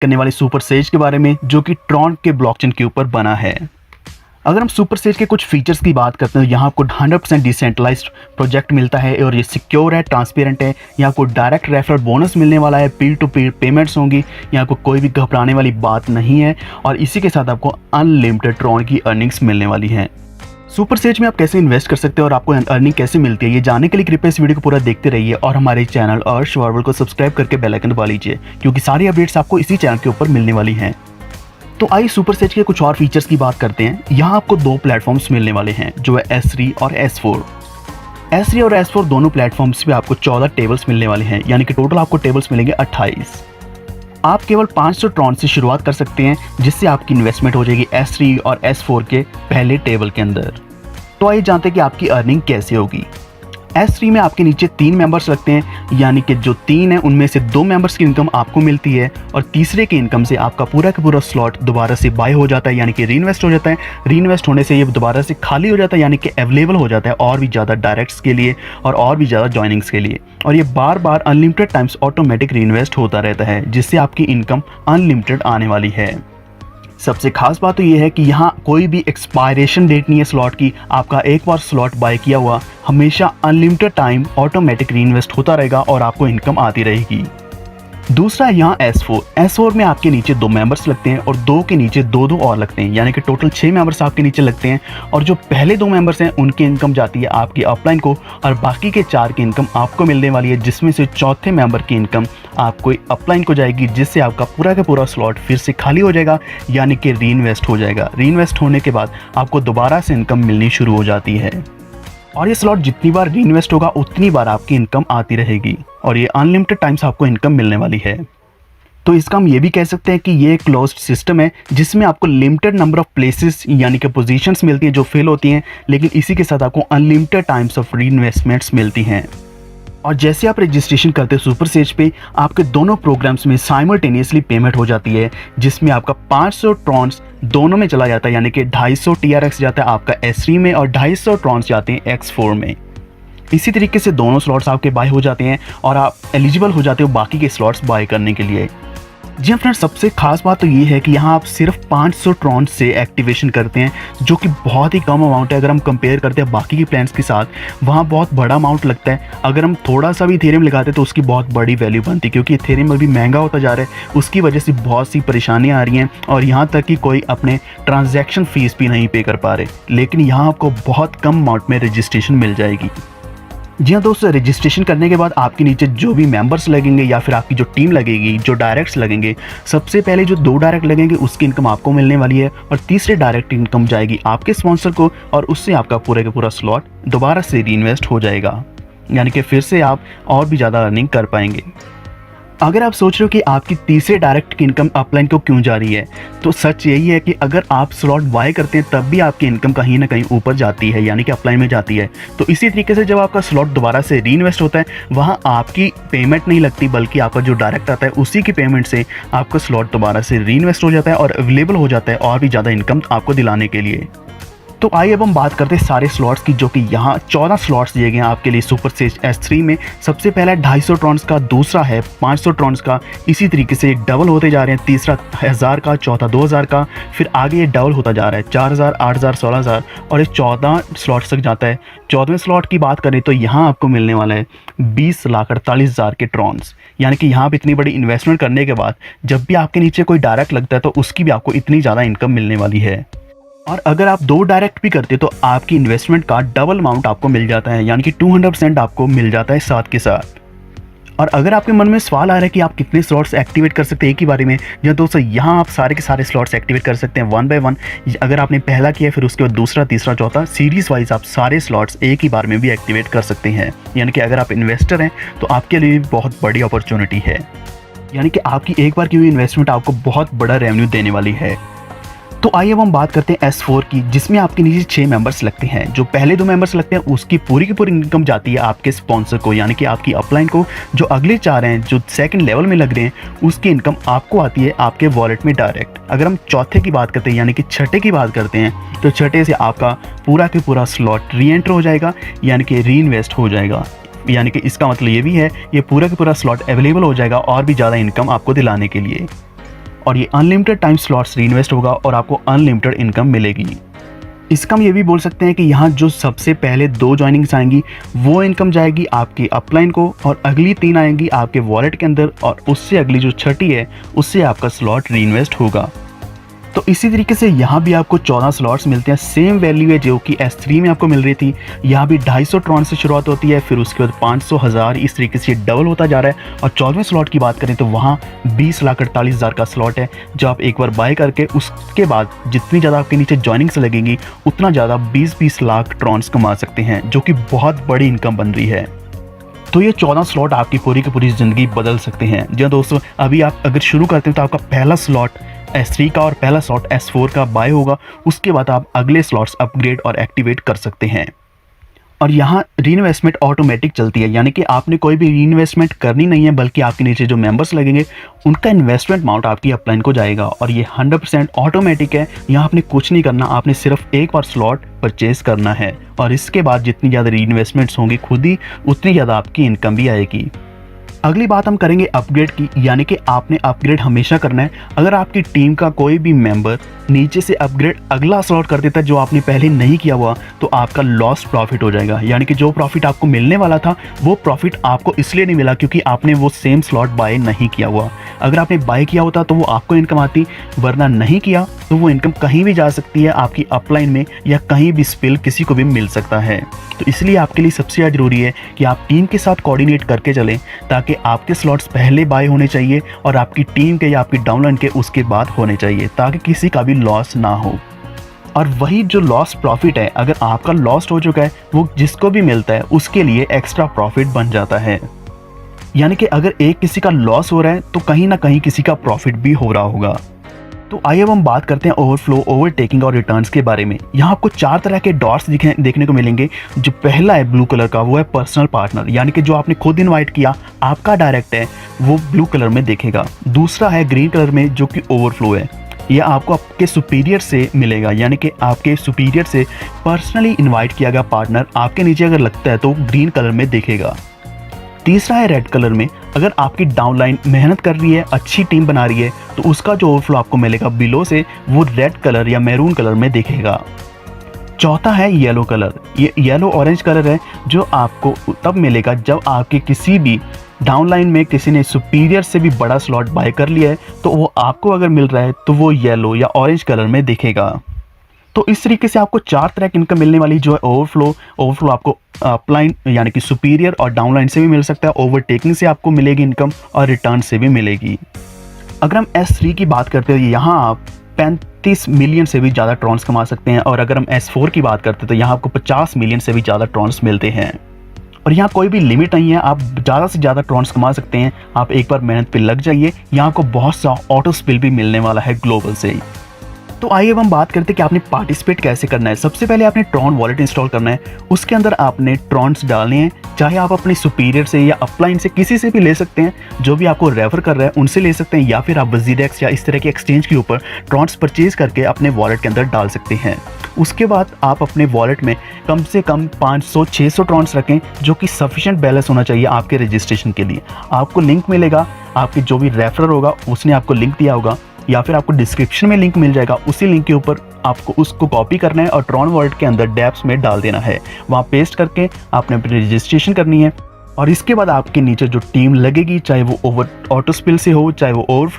करने वाले super says के बारे में, जो कि ट्रॉन के ब्लॉकचेन के ऊपर बना है। अगर हम सुपर सेज के कुछ फीचर्स की बात करते हैं तो यहाँ आपको 100% डिसेंट्रलाइज्ड प्रोजेक्ट मिलता है और ये सिक्योर है, ट्रांसपेरेंट है। यहाँ आपको डायरेक्ट रेफरल बोनस मिलने वाला है, पीर टू पीर पेमेंट्स होंगी, यहाँ आपको कोई भी घबराने वाली बात नहीं है और इसी के साथ आपको अनलिमिटेड ट्रॉन की अर्निंग्स मिलने वाली हैं। सुपर सेज में आप कैसे इन्वेस्ट कर सकते हैं और आपको अर्निंग कैसे मिलती है, ये जानने के लिए कृपया इस वीडियो को पूरा देखते रहिए और हमारे चैनल अर्श वर्ल्ड को सब्सक्राइब करके बेल आइकन दबा लीजिए, क्योंकि सारी अपडेट्स आपको इसी चैनल के ऊपर मिलने वाली हैं। तो आइए सुपर सेज के कुछ और फीचर्स की बात करते हैं। यहाँ आपको दो प्लेटफॉर्म्स मिलने वाले हैं, जो है S3 और S4। S3 और S4 दोनों प्लेटफॉर्म्स पे आपको 14 टेबल्स मिलने वाले हैं, यानी कि टोटल आपको टेबल्स मिलेंगे 28। आप केवल 500 ट्रॉन से शुरुआत कर सकते हैं, जिससे आपकी इन्वेस्टमेंट हो जाएगी S3 और S4 के पहले टेबल के अंदर। तो आइए जानते हैं कि आपकी अर्निंग कैसे होगी। S3 में आपके नीचे 3 मेंबर्स लगते हैं, यानी कि जो 3 हैं उनमें से 2 मेंबर्स की इनकम आपको मिलती है और तीसरे की इनकम से आपका पूरा का पूरा स्लॉट दोबारा से बाय हो जाता है, यानी कि रीइन्वेस्ट हो जाता है। रीइन्वेस्ट होने से ये दोबारा से खाली हो जाता है, यानी कि अवेलेबल हो जाता है और भी ज़्यादा डायरेक्ट्स के लिए और भी ज़्यादा जॉइनिंग्स के लिए। और ये बार बार अनलिमिटेड टाइम्स ऑटोमेटिक रीइन्वेस्ट होता रहता है, जिससे आपकी इनकम अनलिमिटेड आने वाली है। सबसे खास बात तो ये है कि यहाँ कोई भी एक्सपायरेशन डेट नहीं है स्लॉट की। आपका एक बार स्लॉट बाय किया हुआ हमेशा अनलिमिटेड टाइम ऑटोमेटिक रीइन्वेस्ट होता रहेगा और आपको इनकम आती रहेगी। दूसरा यहाँ S4 में आपके नीचे 2 मेंबर्स लगते हैं और 2 के नीचे 2 और लगते हैं, यानी कि टोटल 6 मेंबर्स आपके नीचे लगते हैं। और जो पहले 2 मेंबर्स हैं उनकी इनकम जाती है आपकी अपलाइन को और बाकी के 4 की इनकम आपको मिलने वाली है, जिसमें से चौथे मेंबर की इनकम आपको अपलाइन को जाएगी, जिससे आपका पूरा का पूरा स्लॉट फिर से खाली हो जाएगा, यानी कि रीइन्वेस्ट हो जाएगा। रीइन्वेस्ट होने के बाद आपको दोबारा से इनकम मिलनी शुरू हो जाती है और ये स्लॉट जितनी बार रीइन्वेस्ट होगा उतनी बार आपकी इनकम आती रहेगी और ये अनलिमिटेड टाइम्स आपको इनकम मिलने वाली है। तो इसका हम ये भी कह सकते हैं कि ये एक क्लोज्ड सिस्टम है, जिसमें आपको लिमिटेड नंबर ऑफ प्लेसेस यानी कि पोजीशंस मिलती हैं जो फिल होती हैं, लेकिन इसी के साथ आपको अनलिमिटेड टाइम्स ऑफ रीइन्वेस्टमेंट्स मिलती हैं। और जैसे आप रजिस्ट्रेशन करते हैं सुपर सेज पे, आपके दोनों प्रोग्राम्स में साइमल्टेनियसली पेमेंट हो जाती है, जिसमें आपका 500 ट्रॉन्स दोनों में चला जाता है, यानी कि 250 TRX जाता है आपका S3 में और 250 ट्रॉन्स जाते हैं X4 में। इसी तरीके से दोनों स्लॉट्स आपके बाय हो जाते हैं और आप एलिजिबल हो जाते हो बाकी के स्लॉट्स बाय करने के लिए। जी हाँ फ्रेंड्स, सबसे खास बात तो ये है कि यहाँ आप सिर्फ 500 ट्रॉन से एक्टिवेशन करते हैं, जो कि बहुत ही कम अमाउंट है। अगर हम कंपेयर करते हैं बाकी के प्लान्स के साथ, वहाँ बहुत बड़ा अमाउंट लगता है। अगर हम थोड़ा सा भी इथेरियम लगाते तो उसकी बहुत बड़ी वैल्यू बनती है, क्योंकि इथेरियम अभी महंगा होता जा रहा है। उसकी वजह से बहुत सी परेशानियाँ आ रही हैं और यहाँ तक कि कोई अपने ट्रांजैक्शन फ़ीस भी नहीं पे कर पा रहे, लेकिन यहाँ आपको बहुत कम अमाउंट में रजिस्ट्रेशन मिल जाएगी। जी हाँ दोस्तों, रजिस्ट्रेशन करने के बाद आपके नीचे जो भी मेंबर्स लगेंगे या फिर आपकी जो टीम लगेगी, जो डायरेक्ट्स लगेंगे, सबसे पहले जो 2 डायरेक्ट लगेंगे उसकी इनकम आपको मिलने वाली है और तीसरे डायरेक्ट इनकम जाएगी आपके स्पॉन्सर को और उससे आपका पूरे का पूरा स्लॉट दोबारा से रीइन्वेस्ट हो जाएगा, यानी कि फिर से आप और भी ज़्यादा अर्निंग कर पाएंगे। अगर आप सोच रहे हो कि आपकी तीसरे डायरेक्ट की इनकम अपलाइन को क्यों जा रही है, तो सच यही है कि अगर आप स्लॉट बाय करते हैं तब भी आपकी इनकम कहीं ना कहीं ऊपर जाती है, यानी कि अपलाइन में जाती है। तो इसी तरीके से जब आपका स्लॉट दोबारा से रीइन्वेस्ट होता है, वहाँ आपकी पेमेंट नहीं लगती, बल्कि आपका जो डायरेक्ट आता है उसी की पेमेंट से आपका स्लॉट दोबारा से रीइन्वेस्ट हो जाता है और अवेलेबल हो जाता है और भी ज़्यादा इनकम आपको दिलाने के लिए। तो आइए अब हम बात करते हैं सारे स्लॉट्स की, जो कि यहाँ 14 स्लॉट्स दिए गए हैं आपके लिए सुपर सेज S3 में। सबसे पहला 250 ट्रॉन्स का, दूसरा है 500 ट्रॉन्स का, इसी तरीके से डबल होते जा रहे हैं। तीसरा 1000 का, चौथा 2000 का, फिर आगे ये डबल होता जा रहा है 4000, 8000, 16000 और ये 14 स्लॉट्स तक जाता है। 14वें स्लॉट की बात करें तो यहाँ आपको मिलने वाला है 20,48,000 के ट्रॉन्स, यानी कि यहाँ पर इतनी बड़ी इन्वेस्टमेंट करने के बाद जब भी आपके नीचे कोई डायरेक्ट लगता है तो उसकी भी आपको इतनी ज़्यादा इनकम मिलने वाली है। और अगर आप 2 डायरेक्ट भी करते तो आपकी इन्वेस्टमेंट का डबल अमाउंट आपको मिल जाता है, यानी कि 200% आपको मिल जाता है साथ के साथ। और अगर आपके मन में सवाल आ रहा है कि आप कितने स्लॉट्स एक्टिवेट कर सकते हैं एक ही बारे में, या दोस्तों यहाँ आप सारे के सारे स्लॉट्स एक्टिवेट कर सकते हैं 1 बाय 1। अगर आपने पहला किया फिर उसके बाद दूसरा, तीसरा, चौथा, सीरीज़ वाइज आप सारे स्लॉट्स एक ही बार में भी एक्टिवेट कर सकते हैं। यानी कि अगर आप इन्वेस्टर हैं तो आपके लिए बहुत बड़ी अपॉर्चुनिटी है, यानी कि आपकी एक बार की हुई इन्वेस्टमेंट आपको बहुत बड़ा रेवेन्यू देने वाली है। तो आइए अब हम बात करते हैं S4 की, जिसमें आपके नीचे 6 मेंबर्स लगते हैं। जो पहले 2 मेंबर्स लगते हैं उसकी पूरी की पूरी इनकम जाती है आपके स्पॉन्सर को, यानी कि आपकी अपलाइन को। जो अगले 4 हैं जो सेकंड लेवल में लग रहे हैं, उसकी इनकम आपको आती है आपके वॉलेट में डायरेक्ट। अगर हम चौथे की बात करते हैं, यानी कि छठे की बात करते हैं, तो छठे से आपका पूरा के पूरा स्लॉट री एंटर हो जाएगा, यानी कि री इन्वेस्ट हो जाएगा। यानी कि इसका मतलब ये भी है ये पूरा का पूरा स्लॉट अवेलेबल हो जाएगा और भी ज़्यादा इनकम आपको दिलाने के लिए। और ये अनलिमिटेड टाइम स्लॉट्स रीइन्वेस्ट होगा और आपको अनलिमिटेड इनकम मिलेगी। इसका हम ये भी बोल सकते हैं कि यहाँ जो सबसे पहले 2 जॉइनिंग्स आएंगी वो इनकम जाएगी आपकी अपलाइन को, और अगली 3 आएंगी आपके वॉलेट के अंदर, और उससे अगली जो छठी है उससे आपका स्लॉट रीइन्वेस्ट होगा। तो इसी तरीके से यहाँ भी आपको 14 स्लॉट्स मिलते हैं, सेम वैल्यू है जो कि S3 में आपको मिल रही थी। यहाँ भी 250 ट्रॉन से शुरुआत होती है, फिर उसके बाद 500, 1000, इस तरीके से डबल होता जा रहा है। और 14वें स्लॉट की बात करें तो वहाँ 20,48,000 का स्लॉट है, जो आप एक बार बाय करके उसके बाद जितनी ज़्यादा आपके नीचे जॉइनिंग्स लगेंगी उतना ज़्यादा 20-20 लाख ट्रॉन्स कमा सकते हैं, जो कि बहुत बड़ी इनकम बन रही है। तो ये 14 स्लॉट आपकी पूरी की पूरी ज़िंदगी बदल सकते हैं। जी दोस्तों, अभी आप अगर शुरू करते हैं तो आपका पहला स्लॉट S3 का और पहला स्लॉट S4 का बाय होगा, उसके बाद आप अगले स्लॉट्स अपग्रेड और एक्टिवेट कर सकते हैं। और यहाँ रीइन्वेस्टमेंट ऑटोमेटिक चलती है, यानी कि आपने कोई भी रीइन्वेस्टमेंट करनी नहीं है, बल्कि आपके नीचे जो मेंबर्स लगेंगे उनका इन्वेस्टमेंट अमाउंट आपकी अपलाइन को जाएगा, और ये 100% ऑटोमेटिक है। यहाँ आपने कुछ नहीं करना, आपने सिर्फ एक बार स्लॉट परचेज करना है, और इसके बाद जितनी ज़्यादा रीइन्वेस्टमेंट्स होंगी खुद ही उतनी ज़्यादा आपकी इनकम भी आएगी। अगली बात हम करेंगे अपग्रेड की, यानी कि आपने अपग्रेड हमेशा करना है। अगर आपकी टीम का कोई भी मेंबर नीचे से अपग्रेड अगला स्लॉट कर देता है जो आपने पहले नहीं किया हुआ, तो आपका लॉस्ट प्रॉफिट हो जाएगा। यानी कि जो प्रॉफिट आपको मिलने वाला था वो प्रॉफिट आपको इसलिए नहीं मिला क्योंकि आपने वो सेम स्लॉट बाय नहीं किया हुआ। अगर आपने बाय किया होता तो वो आपको इनकम आती, वरना नहीं किया तो वो इनकम कहीं भी जा सकती है, आपकी अपलाइन में या कहीं भी स्पिल किसी को भी मिल सकता है। तो इसलिए आपके लिए सबसे ज़्यादा ज़रूरी है कि आप टीम के साथ कोऑर्डिनेट करके चलें, ताकि आपके स्लॉट्स पहले बाय होने चाहिए और आपकी टीम के या आपकी डाउनलाइन के उसके बाद होने चाहिए, ताकि किसी का भी लॉस ना हो। और वही जो लॉस प्रॉफिट है, अगर आपका लॉस हो चुका है, वो जिसको भी मिलता है उसके लिए एक्स्ट्रा प्रॉफिट बन जाता है। यानी कि अगर एक किसी का लॉस हो रहा है तो कहीं ना कहीं किसी का प्रॉफिट भी हो रहा होगा। तो आइए अब हम बात करते हैं ओवरफ्लो, ओवरटेकिंग और रिटर्न्स के बारे में। यहाँ आपको 4 तरह के डॉट्स देखने को मिलेंगे। जो पहला है ब्लू कलर का, वो है पर्सनल पार्टनर, यानी कि जो आपने खुद इनवाइट किया, आपका डायरेक्ट है, वो ब्लू कलर में दिखेगा। दूसरा है ग्रीन कलर में, जो कि ओवरफ्लो है, यह आपको आपके सुपीरियर से मिलेगा, यानी कि आपके सुपीरियर से पर्सनली इन्वाइट किया गया पार्टनर आपके नीचे अगर लगता है तो ग्रीन कलर में दिखेगा। तीसरा है रेड कलर में, अगर आपकी डाउनलाइन मेहनत कर रही है, अच्छी टीम बना रही है, तो उसका जो ओवरफ्लो आपको मिलेगा बिलो से, वो रेड कलर या मैरून कलर में दिखेगा। चौथा है येलो कलर, ये येलो ऑरेंज कलर है, जो आपको तब मिलेगा जब आपके किसी भी डाउनलाइन में किसी ने सुपीरियर से भी बड़ा स्लॉट बाय कर लिया है, तो वो आपको अगर मिल रहा है तो वो येलो या ऑरेंज कलर में दिखेगा। तो इस तरीके से आपको 4 तरह की इनकम मिलने वाली, जो है ओवरफ्लो आपको अपलाइन यानी कि सुपीरियर और डाउनलाइन से भी मिल सकता है, ओवरटेकिंग से आपको मिलेगी इनकम, और रिटर्न से भी मिलेगी। अगर हम S3 की बात करते हैं, यहाँ आप 35 मिलियन से भी ज़्यादा ट्रॉन्स कमा सकते हैं, और अगर हम S4 की बात करते हैं तो यहाँ आपको 50 मिलियन से भी ज़्यादा ट्रॉन्स मिलते हैं। और यहाँ कोई भी लिमिट नहीं है, आप ज़्यादा से ज़्यादा ट्रॉन्स कमा सकते हैं। आप एक बार मेहनत पे लग जाइए, यहाँ आपको बहुत सा ऑटो स्पिल भी मिलने वाला है ग्लोबल से ही। तो आइए अब हम बात करते हैं कि आपने पार्टिसिपेट कैसे करना है। सबसे पहले आपने ट्रॉन वॉलेट इंस्टॉल करना है, उसके अंदर आपने ट्रॉन्स डालने हैं, चाहे आप अपने सुपीरियर से या अपलाइन से किसी से भी ले सकते हैं, जो भी आपको रेफर कर रहा है उनसे ले सकते हैं, या फिर आप वजीडेक्स या इस तरह के एक्सचेंज के ऊपर ट्रॉन्स परचेज करके अपने वॉलेट के अंदर डाल सकते हैं। उसके बाद आप अपने वॉलेट में कम से कम 500-600 ट्रॉन्स रखें, जो कि सफिशिएंट बैलेंस होना चाहिए आपके रजिस्ट्रेशन के लिए। आपको लिंक मिलेगा, आपके जो भी रेफरर होगा उसने आपको लिंक दिया होगा, या फिर आपको डिस्क्रिप्शन में लिंक मिल जाएगा, उसी लिंक के ऊपर आपको उसको कॉपी करना है और ट्रॉन वॉलेट के अंदर डैप्स में डाल देना है। वहाँ पेस्ट करके आपने अपनी रजिस्ट्रेशन करनी है, और इसके बाद आपके नीचे जो टीम लगेगी, चाहे वो ऑटो स्पिल से हो, चाहे वो ओवरफ्लो